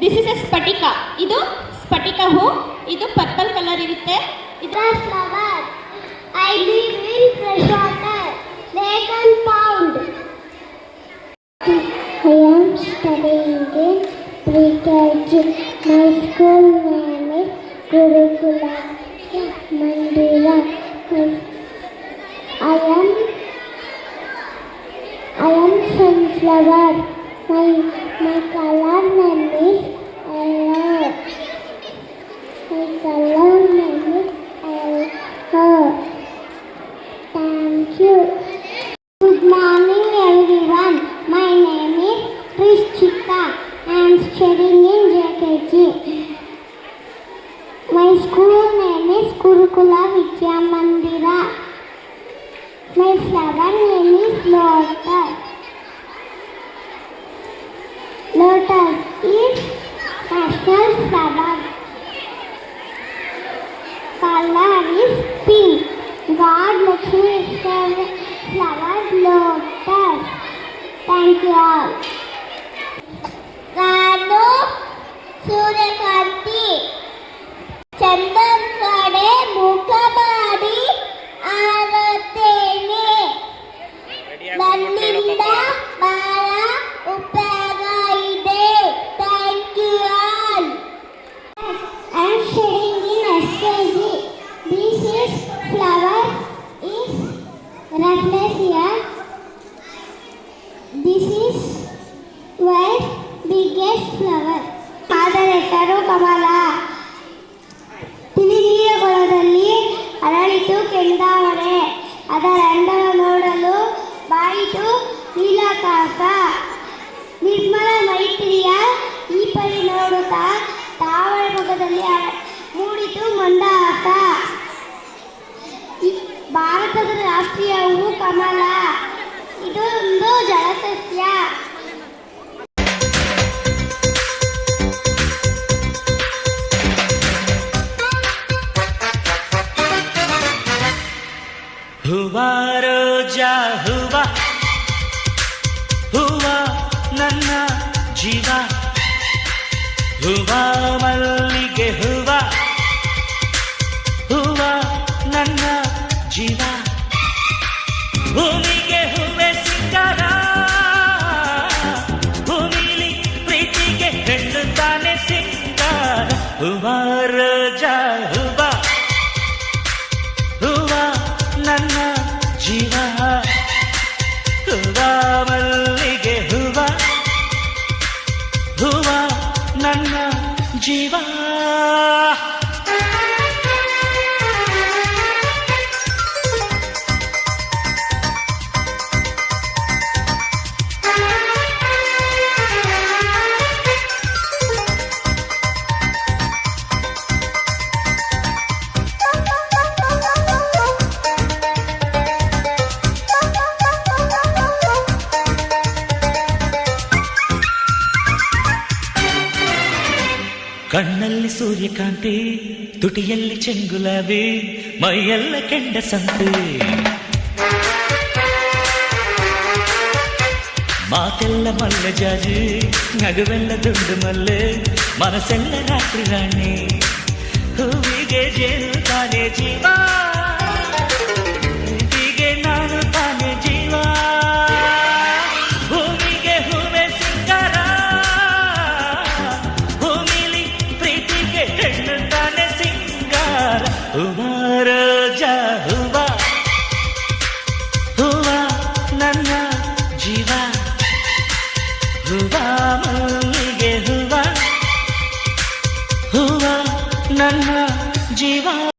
This is A ಸ್ಫಟಿಕ. ಇದು ಸ್ಫಟಿಕ ಹೂ. ಇದು ಪರ್ಪಲ್ ಕಲರ್ ಇರುತ್ತೆ. ಇದು flower. I live in freshwater, lake and pond. I am studying in pre-KG. My school name is Gurukula Mandira. I am sunflower. My color name is yellow. My color name is yellow. Thank you. Good morning everyone. My name is Prishchita. I am studying in JKG. My school name is Gurukula Vidya Mandira. My flower name is lotus. Lotus is national flower. Color is pink. God Lakshmi flower lotus. Thank you all. ನಾನು ಸೂರ್ಯಕಾಂತಿ. ಚಂದನ್ ಕಡೆ ಮುಖ ಮಾಡಿ ಆರುತ್ತೇನೆ. ನನ್ನಿಂದ ಬಹಳ ಉಪಯೋಗ ಇದೆ. Thank you all. I am studying in SKG. This is flower is rafflesia. This is world biggest flower. ಅದರ ಹೆಸರು ಕಮಲ. ತಿಳಿನೀರಗೊಳದಲ್ಲಿ ಅರಳಿತು ಕೆಂದಾವರೆ. ಅದರ ಅಂಡವ ನೋಡಲು ಬಾಯಿತು ನೀಲಾಕಾಶ. ನಿರ್ಮಲ ಮೈತ್ರಿಯ ಈ ಪರಿ ನೋಡುತ್ತಾ ತಾವಳ ಮುಖದಲ್ಲಿ ಮೂಡಿತು ಮಂದಹಾಸ. ಭಾರತದ ರಾಷ್ಟ್ರೀಯ ಹೂವು ಕಮಲ. ಇದು ಒಂದು ಜಲಸಸ್ಯ. ಹೂವ ರೋಜಾ ಹೂವ ಹೂವ ನನ್ನ ಜೀವ ಹೂವ ಮಲ್ಲಿಗೆ ಹೂವ ಹೂವ ನನ್ನ ಜೀವ ಭೂಮಿಗೆ ಹೂವೆ ಸಿಂಗಾರ ಭೂಮಿಲಿ ಪ್ರೀತಿಗೆ ಹೆಣ್ಣು ತಾನೆ ಸಿಂಗಾರ ಹೂವ ರೋಜಾ ಹೂವ ಹೂವ ನನ್ನ ಜೀವ ಹೂವ ಮಲ್ಲಿಗೆ ಹೂವ ಹೂವ ನನ್ನ ಜೀವ. ಕಣ್ಣಲ್ಲಿ ಸೂರ್ಯಕಾಂತಿ ತುಟಿಯಲ್ಲಿ ಚೆಂಗುಲಾಬಿ ಮೈಯೆಲ್ಲ ಕೆಂಡ ಸಂತೆ ಮಾತೆಲ್ಲ ಮಲ್ಲೆ ಜಾಜಿ ನಗುವೆಲ್ಲ ದುಂಡು ಮಲ್ಲೆ ಮನಸ್ಸೆಲ್ಲ ರಾತ್ರಿ ರಾಣಿ ಹೂವಿಗೆ ಜೇನು ತಾನೇ ಜೀವ ಹೀಗೆ ನಾನು ತಾನೇ ಜೀವ ಭೂಮಿಗೆ ಹೂವೆ ಸಿಂಗಾರ ಭೂಮಿಲಿ ಪ್ರೀತಿಗೆ ಹೆಣ್ಣು ತಾನೆ ಸಿಂಗಾರ ಹೂವ ರೋಜಾ ಹೂವ ಹೂವ ನನ್ನ ಜೀವ ಹೂವ ಮಲ್ಲಿಗೆ ಹೂವ ಹೂವ ನನ್ನ ಜೀವ.